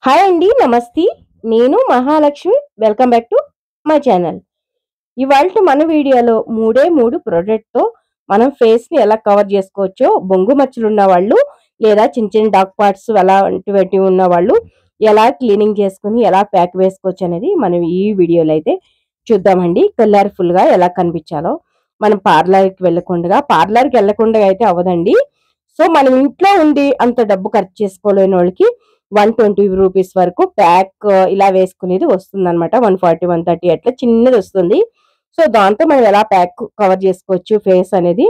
Hi అండి. నమస్తే. నేను Mahalakshmi. Welcome back to my channel. ఇవాల్టి మన వీడియోలో మూడే 3 ప్రొడక్ట్‌తో మనం ఫేస్‌ని ఎలా కవర్ చేసుకోవచ్చో, బొంగు మచ్చలున్న వాళ్ళు లేదా చిన్న చిన్న డార్క్ స్పాట్స్ అలాంటివి ఉన్నవాళ్ళు ఎలా క్లీనింగ్ చేసుకొని ఎలా ప్యాక్ వేసుకోవచ్చనేది మనం ఈ వీడియోలో అయితే చూద్దామండి. కలర్‌ఫుల్‌గా ఎలా కనిపించాలో. మనం పార్లర్‌కి వెళ్ళకుండా అయితే అవ్వదండి. సో, మనం ఇంట్లో ఉండి అంత డబ్బు ఖర్చు చేసుకోలేనోళ్ళకి 120 రూపీస్ వరకు ప్యాక్ ఇలా వేసుకునేది వస్తుందనమాట. 140, 130 అట్లా చిన్నదొస్తుంది. సో, దాంతో మనం ఎలా ప్యాక్ కవర్ చేసుకోవచ్చు ఫేస్ అనేది.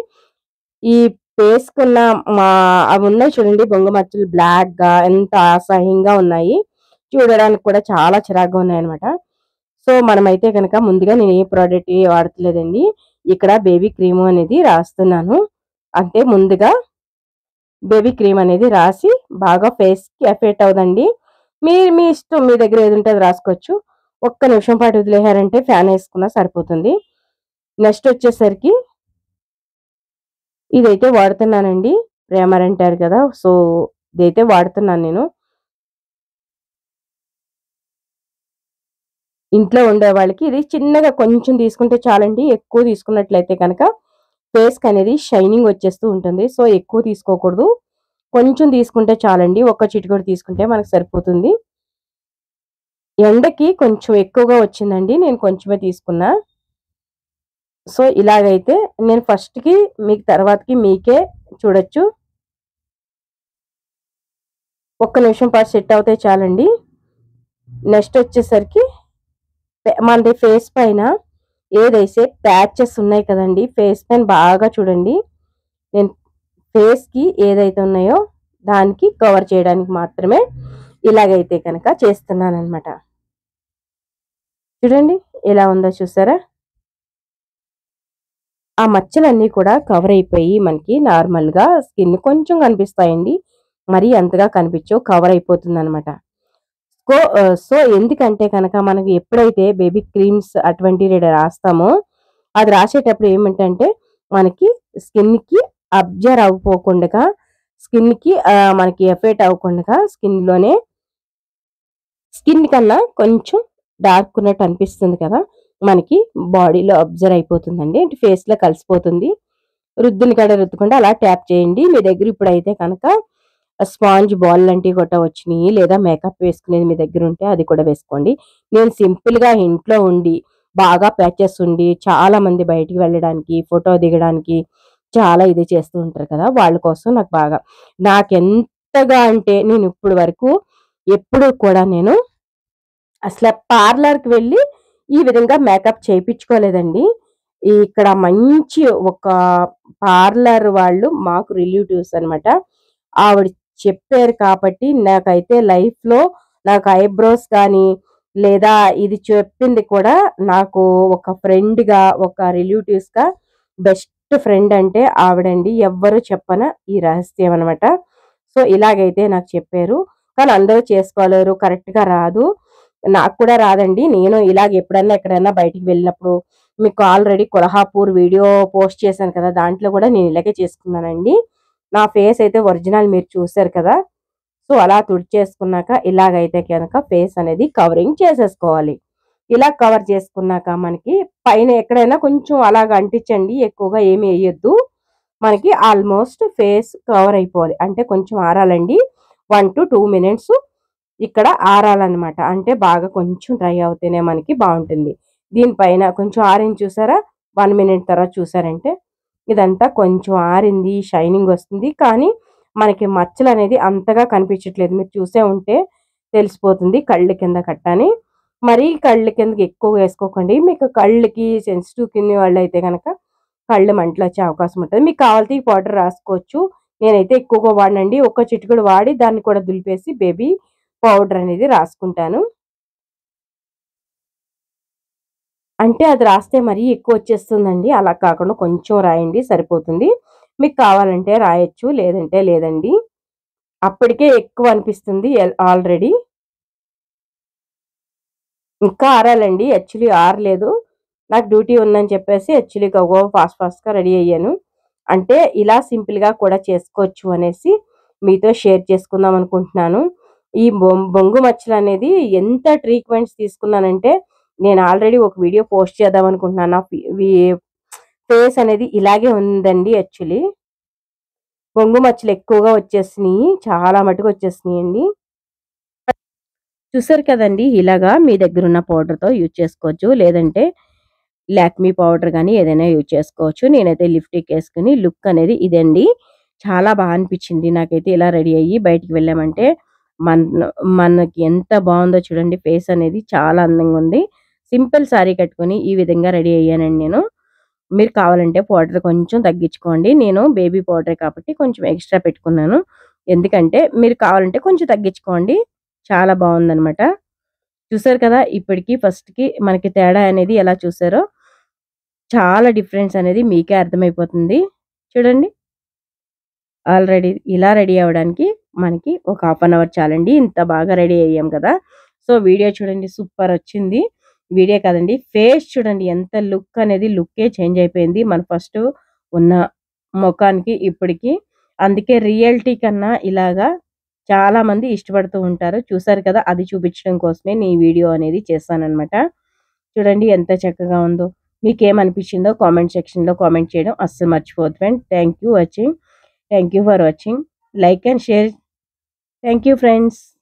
ఈ ఫేస్‌కున్న మా అవున్నాయి చూడండి బొంగు మచ్చలు బ్లాక్‌గా ఎంత అసహ్యంగా ఉన్నాయి. చూడడానికి కూడా చాలా చిరాకుగా ఉన్నాయన్నమాట. సో, మనమైతే గనక ముందుగా నేను ఏ ప్రొడక్ట్ వాడట్లేదండి. ఇక్కడ బేబీ క్రీము అనేది రాస్తున్నాను. అంటే ముందుగా బేబీ క్రీమ్ అనేది రాసి బాగా ఫేస్‌కి ఎఫెక్ట్ అవ్వదండి. మీ ఇష్టం. మీ దగ్గర ఏదుంటే అది రాసుకోవచ్చు. ఒక్క నిమిషం పాటు వదిలేసారంటే ఫ్యాన్ ఏసుకున్నా సరిపోతుంది. నెక్స్ట్ వచ్చేసరికి ఇదైతే వాడుతున్నానండి. ప్రైమర్ అంటారు కదా! సో, ఇదైతే వాడుతున్నాను నేను. ఇంట్లో ఉండే వాళ్ళకి ఇది చిన్నగా కొంచెం తీసుకుంటే చాలండి. ఎక్కువ తీసుకున్నట్లయితే గనక ఫేస్‌కనేది షైనింగ్ వచ్చేస్తూ ఉంటుంది. సో, ఎక్కువ తీసుకోకూడదు. కొంచెం తీసుకుంటే చాలండి. ఒక్క చిటికెడు తీసుకుంటే మనకు సరిపోతుంది. ఎండకి కొంచెం ఎక్కువగా వచ్చిందండి. నేను కొంచెమే తీసుకున్నా. సో, ఇలాగైతే నేను ఫస్ట్‌కి మీకు తర్వాతకి మీకే చూడొచ్చు. ఒక్క నిమిషం పాటు సెట్ అవుతే చాలండి. నెక్స్ట్ వచ్చేసరికి మనది ఫేస్ పైన ఏదైతే ప్యాచెస్ ఉన్నాయి కదండీ! ఫేస్ పైన బాగా చూడండి. నేను ఫేస్‌కి ఏదైతే ఉన్నాయో దానికి కవర్ చేయడానికి మాత్రమే ఇలాగైతే కనుక చేస్తున్నాననమాట. చూడండి ఎలా ఉందో చూసారా? ఆ మచ్చలన్నీ కూడా కవర్ అయిపోయి మనకి నార్మల్‌గా స్కిన్ కొంచెం కనిపిస్తాయండి. మరీ అంతగా కనిపించవు. కవర్ అయిపోతుందనమాట. సో, ఎందుకంటే గనక మనకి ఎప్పుడైతే బేబీ క్రీమ్స్ అటువంటివి రాస్తామో, అది రాసేటప్పుడు ఏమిటంటే మనకి స్కిన్‌కి అబ్జర్వ్ అవ్వకోకుండగా మనకి ఎఫెక్ట్ అవ్వకుండగా స్కిన్ కన్నా కొంచెం డార్క్ ఉన్నట్టు అనిపిస్తుంది కదా! మనకి బాడీలో అబ్జర్వ్ అయిపోతుందండి. అంటే ఫేస్‌లో కలిసిపోతుంది. రుద్దిన కాడ రుద్దకుండా అలా ట్యాప్ చేయండి. మీ దగ్గర ఇప్పుడైతే కనుక స్పాంజ్ బాల్ లాంటివి గట్టా వచ్చినియి. లేదా మేకప్ వేసుకునేది మీ దగ్గరుంటే అది కూడా వేసుకోండి. నేను సింపుల్‌గా ఇంట్లో ఉండి, బాగా ప్యాచెస్ ఉండి, చాలామంది బయటికి వెళ్ళడానికి, ఫోటో దిగడానికి చాలా ఇది చేస్తూ ఉంటారు కదా! వాళ్ళ కోసం నాకెంతగా అంటే నేను ఇప్పటి వరకు ఎప్పుడు కూడా నేను అసల పార్లర్‌కి వెళ్ళి ఈ విధంగా మేకప్ చేపిచ్చుకోలేదండి. ఇక్కడ మంచి ఒక పార్లర్ వాళ్ళు మాకు రిలేటివ్స్ అనమాట. ఆవిడ చెప్పారు కాబట్టి నాకైతే లైఫ్‌లో నాకు ఐబ్రోస్ కానీ, లేదా ఇది చెప్పింది కూడా నాకు ఒక ఫ్రెండ్‌గా, ఒక రిలేటివ్స్‌గా బెస్ట్ ఫ్రెండ్ అంటే ఆవిడండి. ఎవ్వరు చెప్పన ఈ రహస్యం అనమాట. సో, ఇలాగైతే నాకు చెప్పారు. కానీ అందరూ చేసుకోలేరు. కరెక్ట్‌గా రాదు. నాకు కూడా రాదండి. నేను ఇలాగ ఎప్పుడన్నా ఎక్కడన్నా బయటికి వెళ్ళినప్పుడు మీకు ఆల్రెడీ కొల్హాపూర్ వీడియో పోస్ట్ చేశాను కదా! దాంట్లో కూడా నేను ఇలాగే చేసుకున్నానండి. నా ఫేస్ అయితే ఒరిజినల్ మీరు చూసారు కదా! సో, అలా తుడిచేసుకున్నాక ఇలాగైతే గనక ఫేస్ అనేది కవరింగ్ చేసేసుకోవాలి. ఇలా కవర్ చేసుకున్నాక మనకి పైన ఎక్కడైనా కొంచెం అలాగ అంటించండి. ఎక్కువగా ఏమి ఎయొద్దు. మనకి ఆల్మోస్ట్ ఫేస్ కవర్ అయిపోవాలి. అంటే కొంచెం ఆరాలండి. 1-2 మినిట్స్ ఇక్కడ ఆరాలన్నమాట. అంటే బాగా కొంచెం డ్రై అవుతేనే మనకి బావుంటుంది. దీనిపైన కొంచెం ఆరింది చూసారా? 1 మినిట్ తర్వాత చూసారంటే ఇదంతా కొంచెం ఆరింది. షైనింగ్ వస్తుంది. కానీ మనకి మచ్చలనేది అంతగా కనిపించట్లేదు. మీరు చూసే ఉంటే తెలిసిపోతుంది కళ్ళ కింద కట్టని. మరీ కళ్ళ కిందకి ఎక్కువ వేసుకోకండి. మీకు కళ్ళకి సెన్సిటివ్ స్కిన్ వాళ్ళైతే గనక కళ్ళు మంటలొచ్చే అవకాశం ఉంటది. మీకు కావాలితే ఈ పౌడర్ రాసుకోవచ్చు. నేనైతే ఎక్కువగా వాడనండి. ఒక్క చిటికెడు వాడి దాన్ని కూడా దులిపేసి బేబీ పౌడర్ అనేది రాసుకుంటాను. అంటే అది రాస్తే మరీ ఎక్కువొచ్చేస్తుందండి. అలా కాకుండా కొంచెం రాయండి సరిపోతుంది. మీకు కావాలంటే రాయొచ్చు. లేదంటే లేదండి. అప్పటికే ఎక్కువ అనిపిస్తుంది ఆల్రెడీ. ఇంకా ఆరాలండి. యాక్చువల్లీ ఆరలేదు. నాకు డ్యూటీ ఉందని చెప్పేసి యాక్చువల్లీ గబగబా ఫాస్ట్‌గా రెడీ అయ్యాను. అంటే ఇలా సింపుల్‌గా కూడా చేసుకోవచ్చు అనేసి మీతో షేర్ చేసుకుందాం అనుకుంటున్నాను. ఈ బొంగు మచ్చలనేది ఎంత ట్రీట్మెంట్స్ తీసుకున్నానంటే, నేను ఆల్రెడీ ఒక వీడియో పోస్ట్ చేద్దాం అనుకుంటున్నాను. నా ఫేస్ అనేది ఇలాగే ఉందండి యాక్చువల్లీ. బొంగు మచ్చలు ఎక్కువగా వచ్చేసినియి. చాలా మటుకు వచ్చేసినియండి. చూసారు కదండీ! ఇలాగా మీ దగ్గరున్న పౌడర్‌తో యూజ్ చేసుకోవచ్చు. లేదంటే లాక్మీ పౌడర్ గాని ఏదైనా యూజ్ చేసుకోవచ్చు. నేనైతే లిప్‌స్టిక్ ఏసుకొని లుక్ అనేది ఇదండి. చాలా అనిపిచ్చింది నాకైతే ఇలా రెడీ అయ్యి బయటికి వెళ్ళామంటే, మన్ మనకి ఎంత బావుందో చూడండి ఫేస్ అనేది చాలా అందంగా ఉంది. సింపుల్ సారీ కట్టుకొని ఈ విధంగా రెడీ అయ్యానండి నేను. మీరు కావాలంటే పౌడర్ కొంచెం తగ్గించుకోండి. నేను బేబీ పౌడరే కాబట్టి కొంచెం ఎక్స్‌ట్రా పెట్టుకున్నాను. ఎందుకంటే మీరు కావాలంటే కొంచెం తగ్గించుకోండి. చాలా బావుందనమాట. చూసారు కదా! ఇప్పటికి ఫస్ట్‌కి మనకి తేడా అనేది ఎలా చూసారో, చాలా డిఫరెన్స్ అనేది మీకే అర్థమైపోతుంది. చూడండి. ఆల్రెడీ ఇలా రెడీ అవ్వడానికి మనకి ఒక హాఫ్ అన్ అవర్ చాలండి. ఇంత బాగా రెడీ అయ్యాం కదా! సో, వీడియో చూడండి సూపరొచ్చింది. వీడియో కాదండి ఫేస్ చూడండి ఎంత లుక్ అనేది లుక్కే చేంజ్ అయిపోయింది. మన ఫస్టు ఉన్న మొఖానికి ఇప్పటికి. అందుకే రియాలిటీ కన్నా ఇలాగా చాలామంది ఇష్టపడుతూ ఉంటారు. చూసారు కదా! అది చూపించడం కోసమే నేను ఈ వీడియో అనేది చేశాననమాట. చూడండి ఎంత చక్కగా ఉందో. మీకేమనిపించిందో కామెంట్ సెక్షన్‌లో కామెంట్ చేయడం అస్సలు మర్చిపోవద్దు friends. Thank you for watching. Like and share. Thank you, friends.